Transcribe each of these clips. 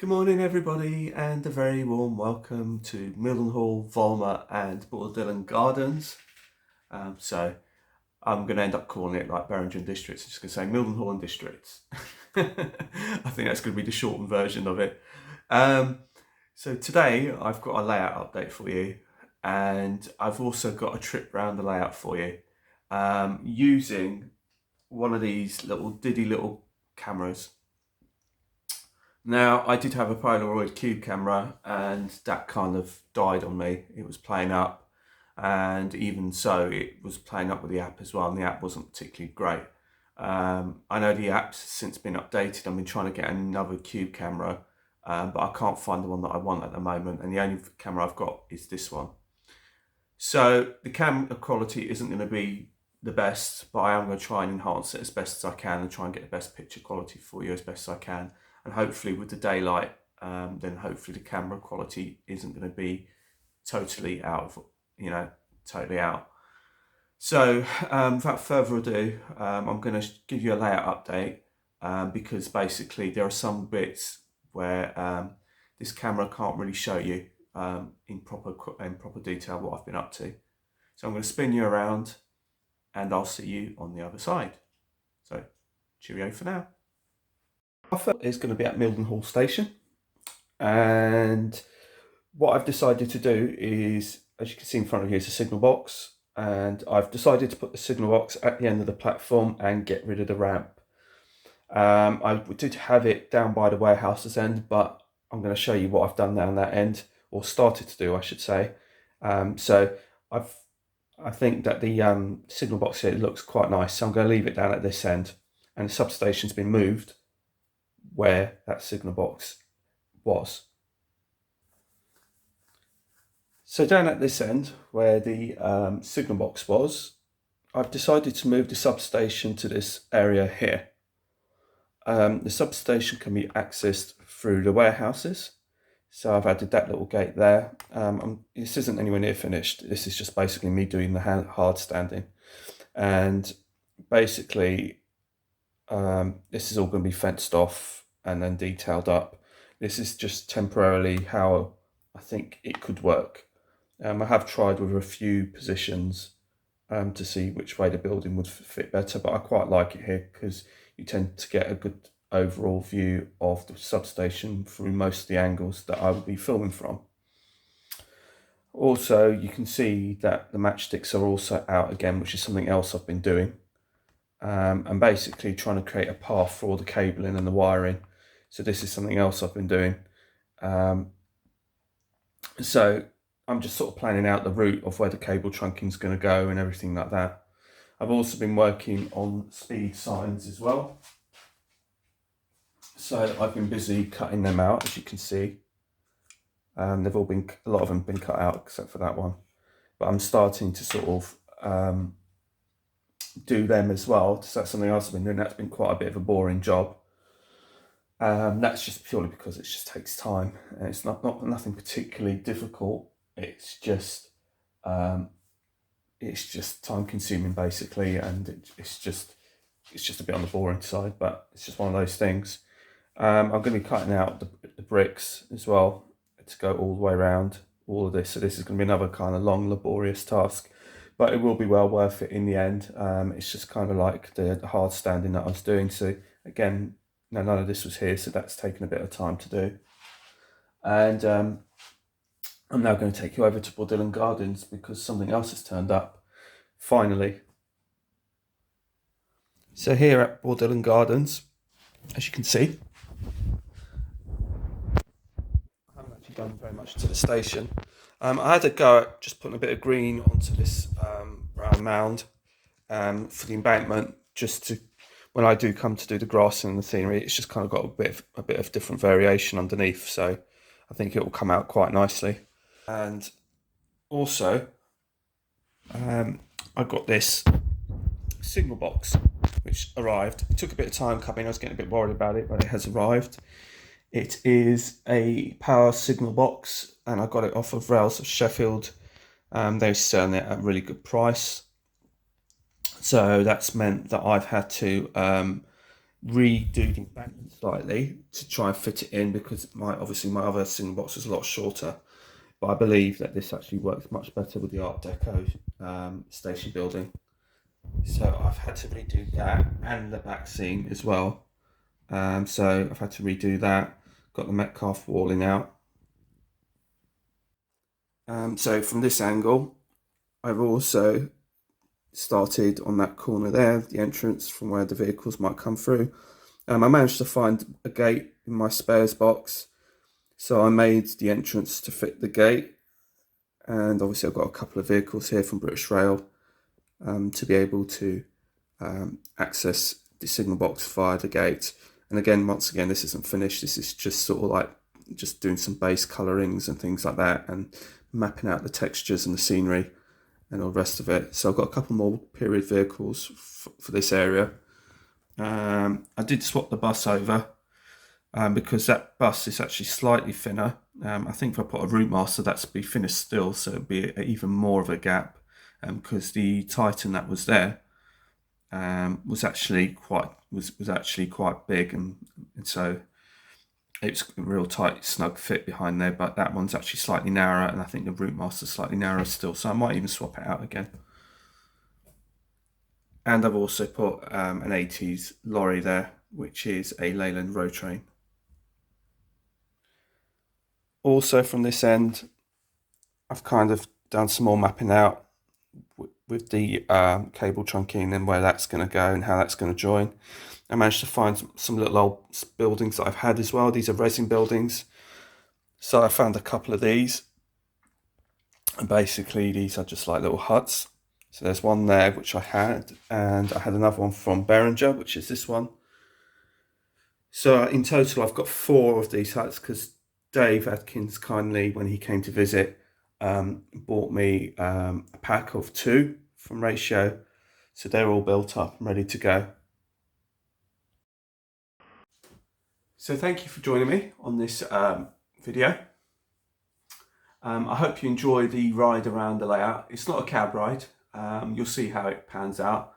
Good morning everybody and a very warm welcome to Mildenhall, Volmer and Mildenhall Gardens. So I'm going to end up calling it like Mildenhall and Districts. I'm just going to say Mildenhall and Districts. I think that's going to be the shortened version of it. So today I've got a layout update for you, and I've also got a trip around the layout for you using one of these little cameras. Now, I did have a Polaroid Cube camera and that kind of died on me. It was playing up, and even so, it was playing up with the app as well, and the app wasn't particularly great. I know the app's since been updated. I've been trying to get another Cube camera, but I can't find the one that I want at the moment, and the only camera I've got is this one. So the camera quality isn't going to be the best, but I am going to try and enhance it as best as I can and try and get the best picture quality for you as best as I can. And hopefully with the daylight, then hopefully the camera quality isn't going to be totally out. So without further ado, I'm going to give you a layout update because basically there are some bits where this camera can't really show you in proper detail what I've been up to. So I'm going to spin you around and I'll see you on the other side. So cheerio for now. Our first is going to be at Mildenhall Station, and what I've decided to do is, as you can see in front of you, is a signal box, and I've decided to put the signal box at the end of the platform and get rid of the ramp. I did have it down by the warehouse's end, but I'm going to show you what I've done down that end, or started to do I should say. So I think that the signal box here looks quite nice, so I'm going to leave it down at this end, and the substation's been moved where that signal box was. So down at this end where the signal box was, I've decided to move the substation to this area here. The substation can be accessed through the warehouses, so I've added that little gate there. This isn't anywhere near finished. This is just basically me doing the hard standing, and basically this is all going to be fenced off and then detailed up. This is just temporarily how I think it could work. I have tried with a few positions to see which way the building would fit better, but I quite like it here because you tend to get a good overall view of the substation through most of the angles that I will be filming from. Also, you can see that the matchsticks are also out again, which is something else I've been doing. And basically trying to create a path for all the cabling and the wiring. So this is something else I've been doing. So I'm just sort of planning out the route of where the cable trunking is going to go and everything like that. I've also been working on speed signs as well. So I've been busy cutting them out, as you can see. A lot of them have been cut out except for that one. But I'm starting to sort of do them as well. So that's something else I've been doing. That's been quite a bit of a boring job. That's just purely because it just takes time, and it's nothing particularly difficult. It's just time consuming basically, and it's just a bit on the boring side, but it's just one of those things. I'm going to be cutting out the bricks as well to go all the way around all of this. So this is going to be another kind of long, laborious task, but it will be well worth it in the end. It's just kind of like the hard standing that I was doing. So again, none of this was here, so that's taken a bit of time to do. And I'm now going to take you over to Mildenhall Gardens because something else has turned up, finally. So here at Mildenhall Gardens, as you can see, I haven't actually done very much to the station. I had a go at just putting a bit of green onto this brown mound for the embankment, just to, when I do come to do the grass and the scenery, it's just kind of got a bit of different variation underneath, so I think it will come out quite nicely. And also, I got this signal box which arrived. It took a bit of time coming. I was getting a bit worried about it, but it has arrived. It is a power signal box, and I got it off of Rails of Sheffield. They selling it at a really good price. So that's meant that I've had to redo the embankment slightly to try and fit it in, because obviously my other signal box is a lot shorter. But I believe that this actually works much better with the Art Deco station building. So I've had to redo that and the back seam as well. So I've had to redo that. Got the Metcalfe walling out. So from this angle, I've also started on that corner there, the entrance from where the vehicles might come through. I managed to find a gate in my spares box, so I made the entrance to fit the gate. And obviously I've got a couple of vehicles here from British Rail to be able to access the signal box via the gate. And again, once again, this isn't finished. This is just sort of like just doing some base colorings and things like that, and mapping out the textures and the scenery and all the rest of it. So I've got a couple more period vehicles for this area. I did swap the bus over because that bus is actually slightly thinner. I think if I put a route master, that's be thinner still, so it'd be even more of a gap, because the Titan that was there was actually quite big, and so it's a real tight, snug fit behind there. But that one's actually slightly narrower, and I think the route master's slightly narrower still, so I might even swap it out again. And I've also put an 80s lorry there, which is a Leyland road train. Also from this end, I've kind of done some more mapping out with the cable trunking and where that's going to go and how that's going to join. I managed to find some little old buildings that I've had as well. These are resin buildings. So I found a couple of these. And basically these are just like little huts. So there's one there which I had, and I had another one from Beringer, which is this one. So in total I've got 4 of these huts, because Dave Atkins kindly, when he came to visit, bought me a pack of 2 from Ratio. So they're all built up and ready to go. So thank you for joining me on this video. I hope you enjoy the ride around the layout. It's not a cab ride. You'll see how it pans out,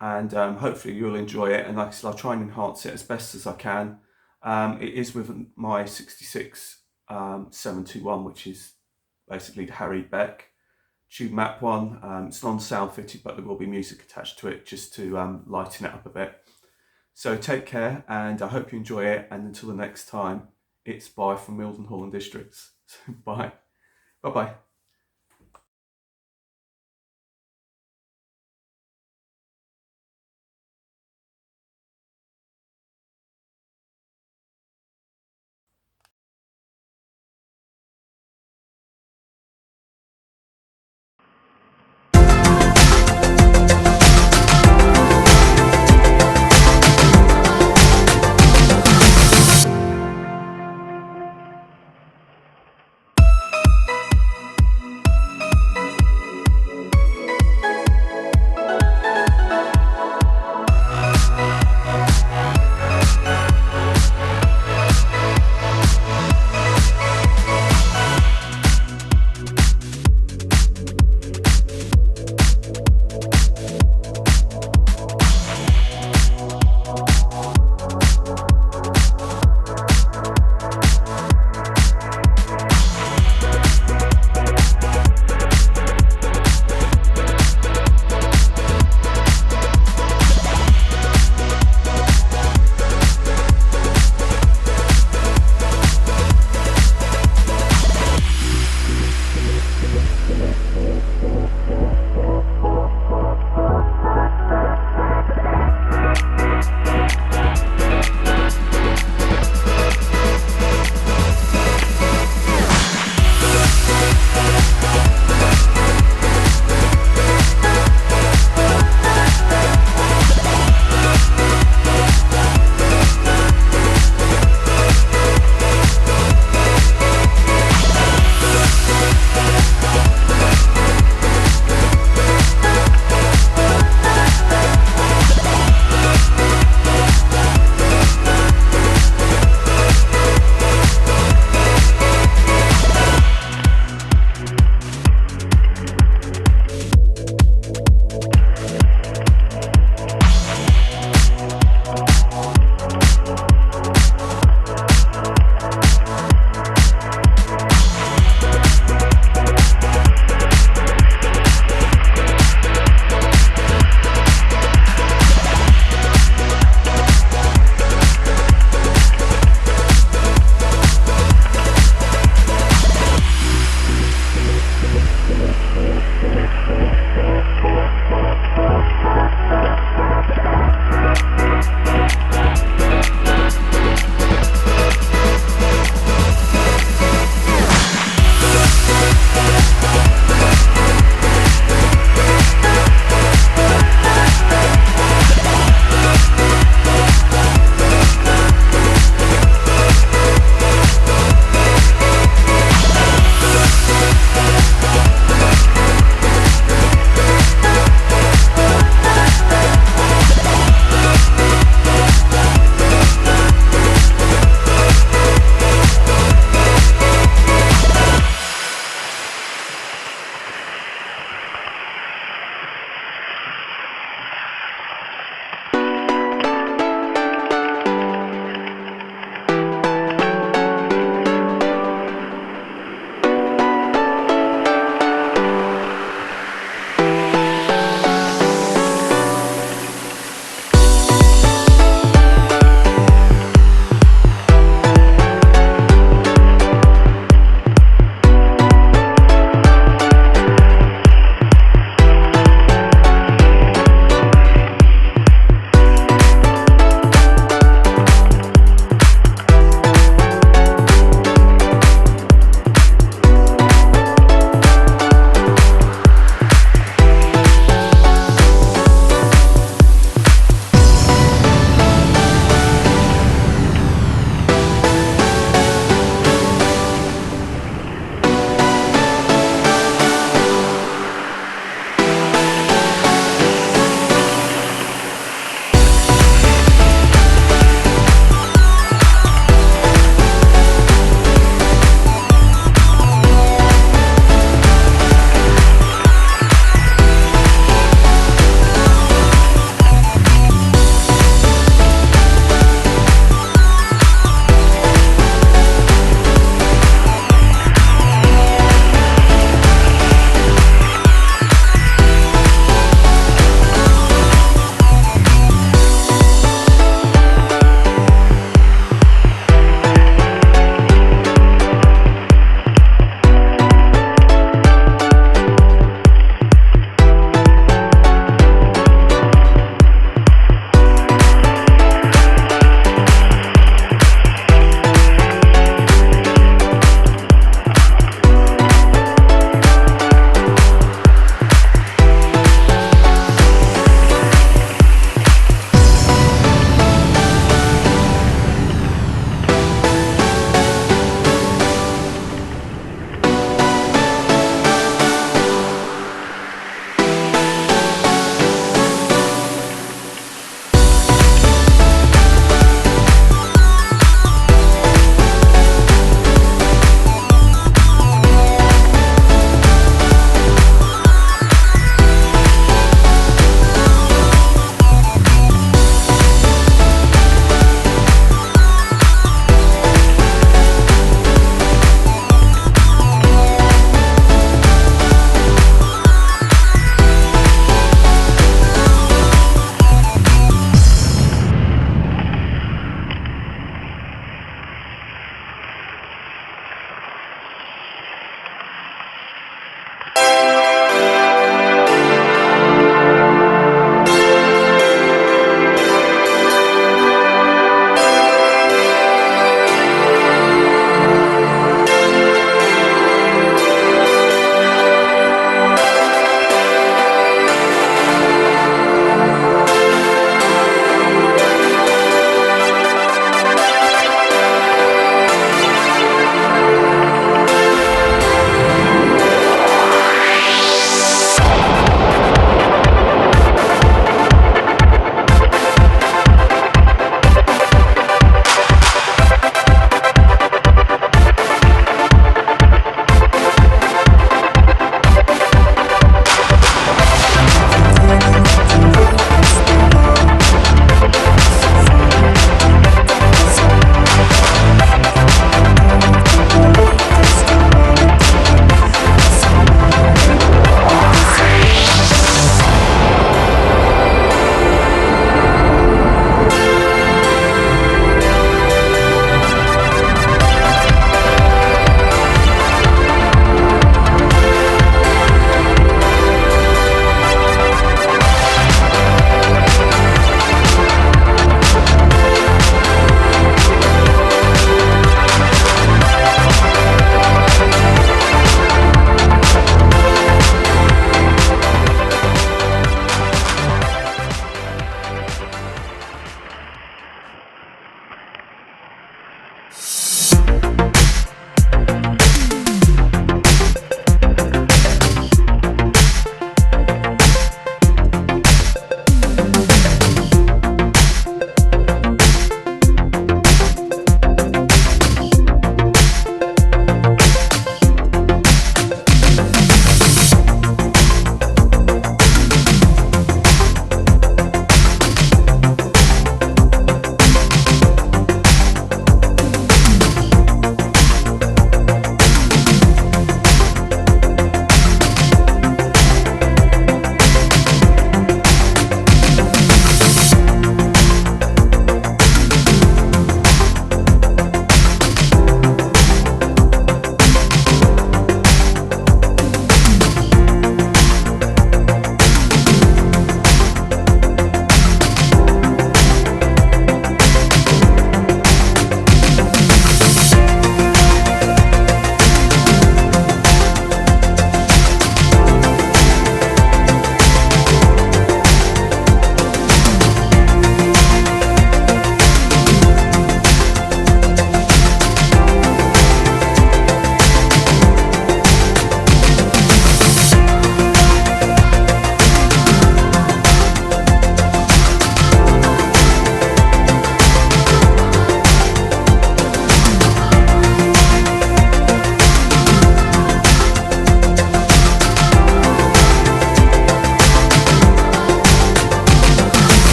and hopefully you'll enjoy it. And like I said, I'll try and enhance it as best as I can. It is with my 66 721, which is basically the Harry Beck tube map one. It's non-sound fitted, but there will be music attached to it just to lighten it up a bit. So take care, and I hope you enjoy it. And until the next time, it's bye from Mildenhall and Districts. Bye. Bye-bye.